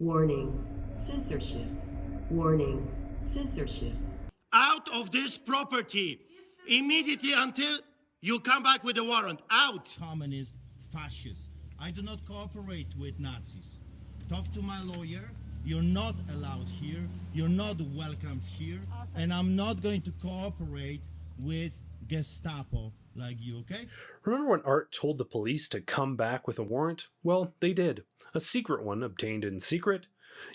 Warning, censorship. Warning, censorship. Out of this property immediately until you come back with a warrant. Out. Communist, fascist. I do not cooperate with Nazis. Talk to my lawyer. You're not allowed here. You're not welcomed here. And I'm not going to cooperate with Gestapo like you, okay? Remember when Art told the police to come back with a warrant? Well, they did. A secret one obtained in secret,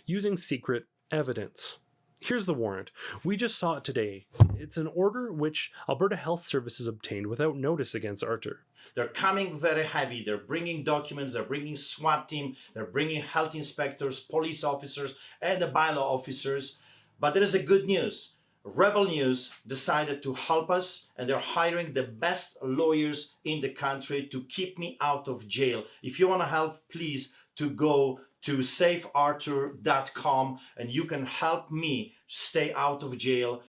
using secret evidence. Here's the warrant. We just saw it today. It's an order which Alberta Health Services obtained without notice against Artur. They're coming very heavy. They're bringing documents, they're bringing SWAT team, they're bringing health inspectors, police officers, and the bylaw officers. But there is a good news. Rebel News decided to help us, and they're hiring the best lawyers in the country to keep me out of jail. If you want to help, please to go to safeartur.com and you can help me stay out of jail.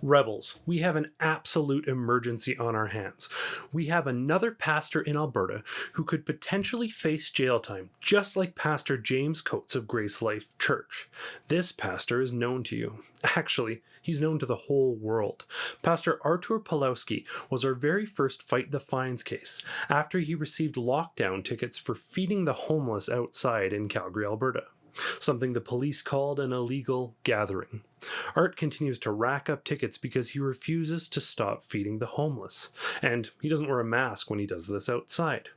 Rebels, we have an absolute emergency on our hands. We have another pastor in Alberta who could potentially face jail time, just like Pastor James Coates of Grace Life Church. This pastor is known to you. Actually, he's known to the whole world. Pastor Artur Pawlowski was our very first Fight the Fines case after he received lockdown tickets for feeding the homeless outside in Calgary, Alberta. Something the police called an illegal gathering. Art continues to rack up tickets because he refuses to stop feeding the homeless, and he doesn't wear a mask when he does this outside.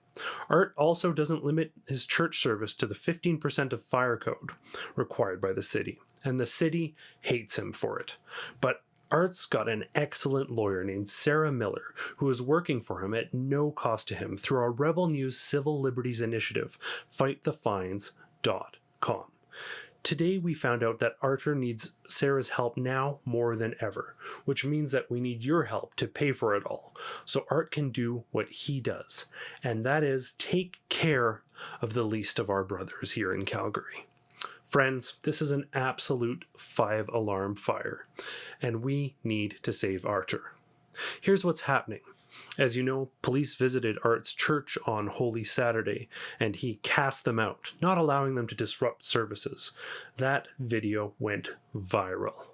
Art also doesn't limit his church service to the 15% of fire code required by the city, and the city hates him for it. But Art's got an excellent lawyer named Sarah Miller who is working for him at no cost to him through our Rebel News Civil Liberties Initiative, fightthefines.com. Today we found out that Artur needs Sarah's help now more than ever, which means that we need your help to pay for it all, so Art can do what he does, and that is take care of the least of our brothers here in Calgary. Friends, this is an absolute 5-alarm fire, and we need to save Artur. Here's what's happening. As you know, police visited Art's church on Holy Saturday, and he cast them out, not allowing them to disrupt services. That video went viral.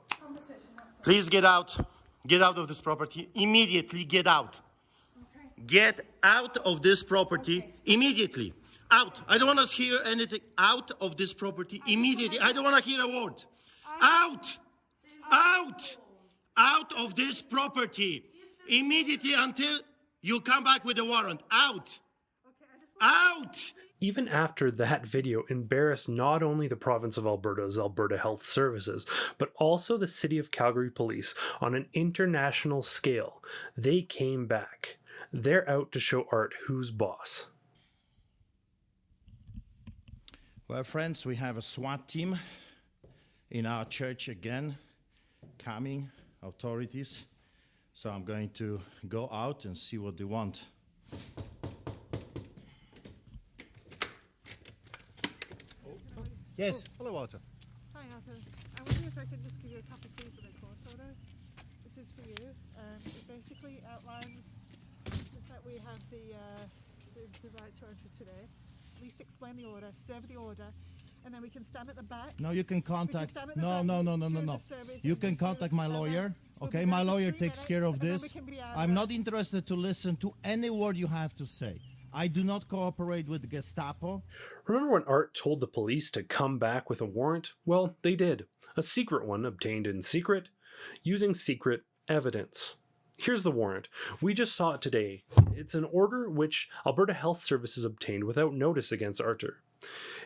Please get out. Get out of this property. Immediately get out. Get out of this property immediately. Out. I don't want to hear anything. Out of this property immediately. I don't want to hear a word. Out. Out. Out of this property immediately until you come back with a warrant. Out. Out. Even after that video embarrassed not only the province of Alberta's Alberta Health Services, but also the City of Calgary Police on an international scale, they came back. They're out to show Art who's boss. Well, friends, we have a SWAT team in our church again, coming, authorities. So I'm going to go out and see what they want. Yes. Hello, Artur. Hi, Arthur. I wonder if I could just give you a couple of keys of the court order. This is for you. It basically outlines the fact we have the right to enter today. At least explain the order, serve the order, and then we can stand at the back. No, you can contact. No. You You can contact my lawyer. Okay, my lawyer takes care of this. I'm not interested to listen to any word you have to say. I do not cooperate with the Gestapo. Remember when Art told the police to come back with a warrant? Well, they did. A secret one obtained in secret, using secret evidence. Here's the warrant. We just saw it today. It's an order which Alberta Health Services obtained without notice against Artur.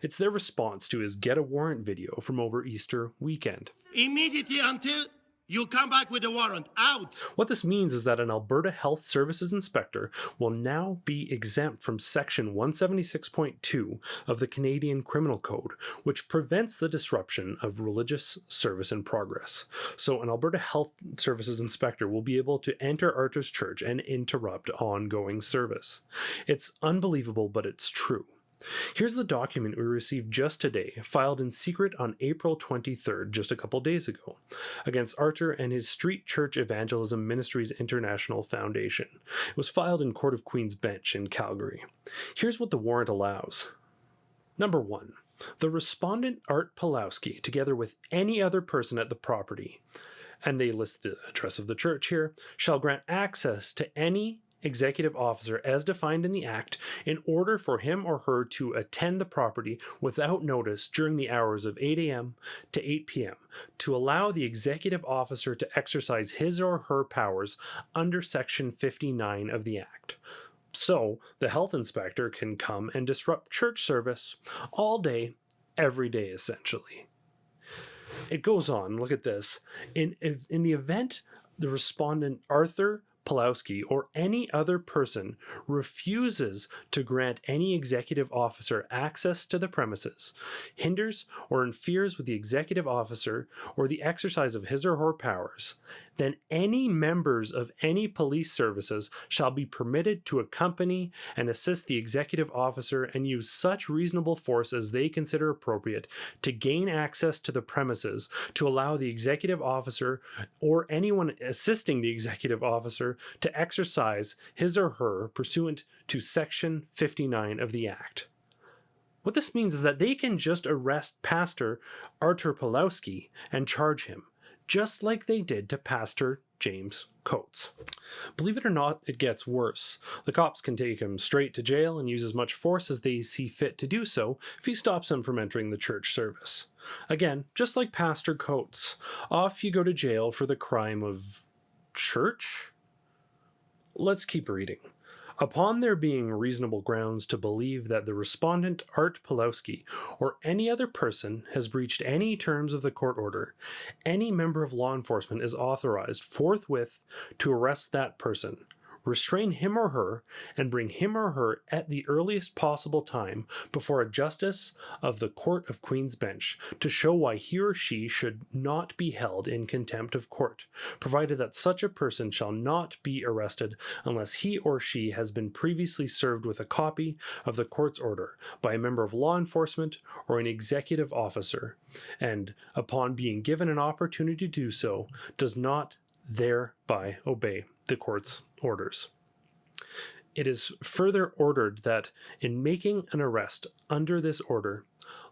It's their response to his Get a Warrant video from over Easter weekend. Immediately until you come back with a warrant. Out. What this means is that an Alberta Health Services inspector will now be exempt from Section 176.2 of the Canadian Criminal Code, which prevents the disruption of religious service in progress. So an Alberta Health Services inspector will be able to enter Artur's church and interrupt ongoing service. It's unbelievable, but it's true. Here's the document we received just today, filed in secret on April 23rd, just a couple days ago, against Artur and his Street Church Evangelism Ministries International Foundation. It was filed in Court of Queen's Bench in Calgary. Here's what the warrant allows. Number 1. The respondent Art Pawlowski, together with any other person at the property, and they list the address of the church here, shall grant access to any executive officer as defined in the Act in order for him or her to attend the property without notice during the hours of 8 a.m. to 8 p.m. to allow the executive officer to exercise his or her powers under Section 59 of the Act. So, the health inspector can come and disrupt church service all day, every day, essentially. It goes on, look at this. In the event the respondent Artur Pawlowski or any other person refuses to grant any executive officer access to the premises, hinders or interferes with the executive officer or the exercise of his or her powers, then any members of any police services shall be permitted to accompany and assist the executive officer and use such reasonable force as they consider appropriate to gain access to the premises to allow the executive officer or anyone assisting the executive officer to exercise his or her pursuant to Section 59 of the Act. What this means is that they can just arrest Pastor Artur Pawlowski and charge him, just like they did to Pastor James Coates. Believe it or not, it gets worse. The cops can take him straight to jail and use as much force as they see fit to do so if he stops them from entering the church service. Again, just like Pastor Coates, off you go to jail for the crime of church? Let's keep reading. Upon there being reasonable grounds to believe that the respondent Art Pawlowski or any other person has breached any terms of the court order, any member of law enforcement is authorized forthwith to arrest that person, restrain him or her, and bring him or her at the earliest possible time before a justice of the Court of Queen's Bench to show why he or she should not be held in contempt of court, provided that such a person shall not be arrested unless he or she has been previously served with a copy of the court's order by a member of law enforcement or an executive officer, and, upon being given an opportunity to do so, does not thereby obey the court's orders. It is further ordered that in making an arrest under this order,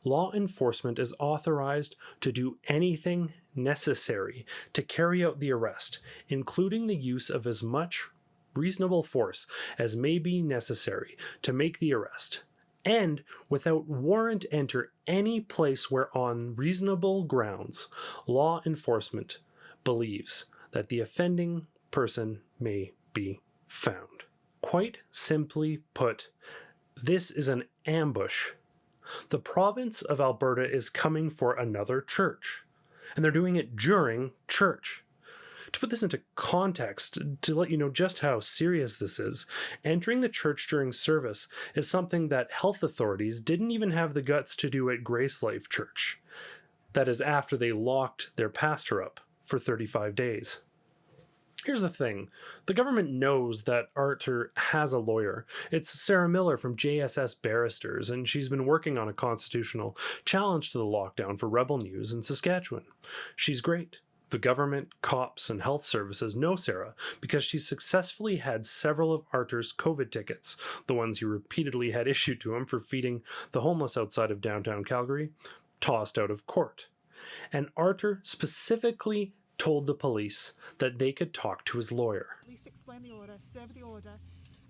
law enforcement is authorized to do anything necessary to carry out the arrest, including the use of as much reasonable force as may be necessary to make the arrest, and without warrant enter any place where on reasonable grounds law enforcement believes that the offending person may be found. Quite simply put, this is an ambush. The province of Alberta is coming for another church, and they're doing it during church. To put this into context, to let you know just how serious this is, entering the church during service is something that health authorities didn't even have the guts to do at Grace Life Church. That is after they locked their pastor up for 35 days. Here's the thing. The government knows that Artur has a lawyer. It's Sarah Miller from JSS Barristers, and she's been working on a constitutional challenge to the lockdown for Rebel News in Saskatchewan. She's great. The government, cops, and health services know Sarah because she successfully had several of Artur's COVID tickets, the ones he repeatedly had issued to him for feeding the homeless outside of downtown Calgary, tossed out of court. And Artur specifically told the police that they could talk to his lawyer. At least explain the order, serve the order,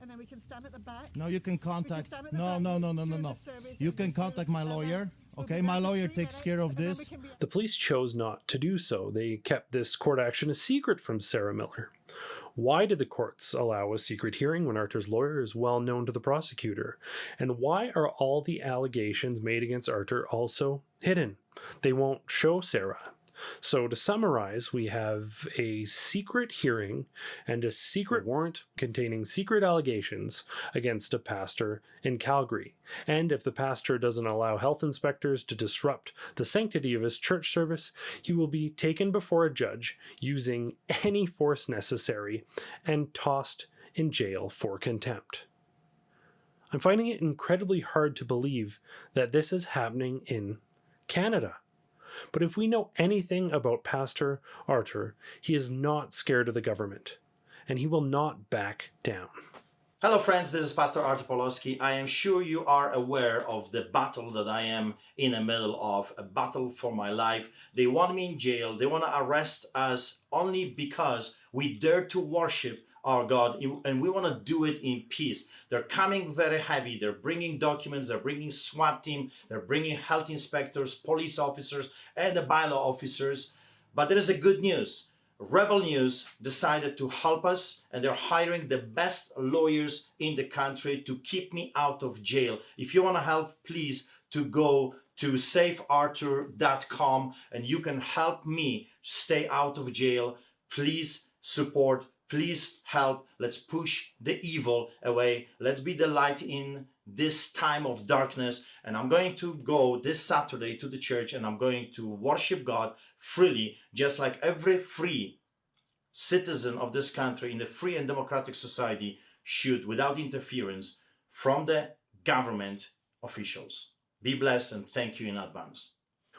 and then we can stand at the back. No, you can contact. stand at the No. back, You can contact my lawyer. Okay, my lawyer takes care of this. The police chose not to do so. They kept this court action a secret from Sarah Miller. Why did the courts allow a secret hearing when Artur's lawyer is well known to the prosecutor? And why are all the allegations made against Artur also hidden? They won't show Sarah. So to summarize, we have a secret hearing and a secret warrant containing secret allegations against a pastor in Calgary. And if the pastor doesn't allow health inspectors to disrupt the sanctity of his church service, he will be taken before a judge using any force necessary and tossed in jail for contempt. I'm finding it incredibly hard to believe that this is happening in Canada. But if we know anything about Pastor Artur, he is not scared of the government, and he will not back down. Hello friends, this is Pastor Artur Pawlowski. I am sure you are aware of the battle that I am in the middle of, a battle for my life. They want me in jail. They want to arrest us only because we dare to worship our God, and we want to do it in peace. They're coming very heavy. They're bringing documents. They're bringing SWAT team. They're bringing health inspectors, police officers, and the bylaw officers. But there is a good news. Rebel News decided to help us, and they're hiring the best lawyers in the country to keep me out of jail. If you want to help, please to go to saveartur.com and you can help me stay out of jail. Please support, please help. Let's push the evil away. Let's be the light in this time of darkness. And I'm going to go this Saturday to the church, and I'm going to worship God freely, just like every free citizen of this country in a free and democratic society should, without interference from the government officials. Be blessed, and thank you in advance.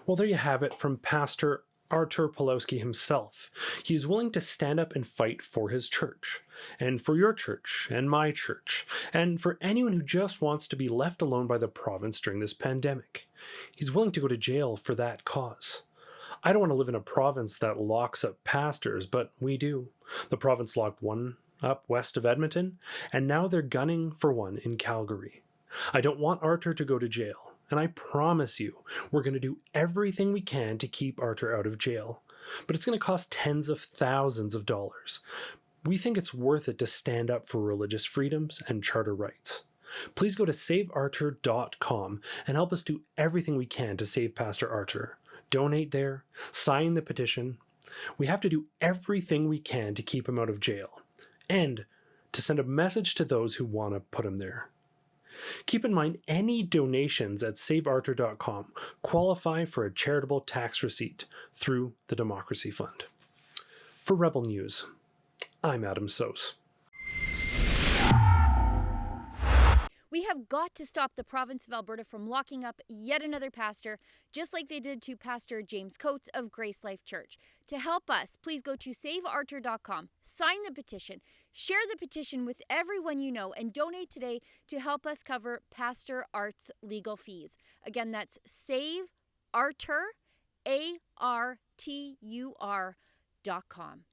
Well, there you have it from Pastor Artur Pawlowski himself. He is willing to stand up and fight for his church, and for your church, and my church, and for anyone who just wants to be left alone by the province during this pandemic. He's willing to go to jail for that cause. I don't want to live in a province that locks up pastors, but we do. The province locked one up west of Edmonton, and now they're gunning for one in Calgary. I don't want Artur to go to jail. And I promise you, we're going to do everything we can to keep Artur out of jail. But it's going to cost tens of thousands of dollars. We think it's worth it to stand up for religious freedoms and charter rights. Please go to saveartur.com and help us do everything we can to save Pastor Artur. Donate there, sign the petition. We have to do everything we can to keep him out of jail, and to send a message to those who want to put him there. Keep in mind, any donations at saveartur.com qualify for a charitable tax receipt through the Democracy Fund. For Rebel News, I'm Adam Soos. We have got to stop the province of Alberta from locking up yet another pastor, just like they did to Pastor James Coates of Grace Life Church. To help us, please go to saveartur.com, sign the petition, share the petition with everyone you know, and donate today to help us cover Pastor Art's legal fees. Again, that's saveartur, ARTUR.com.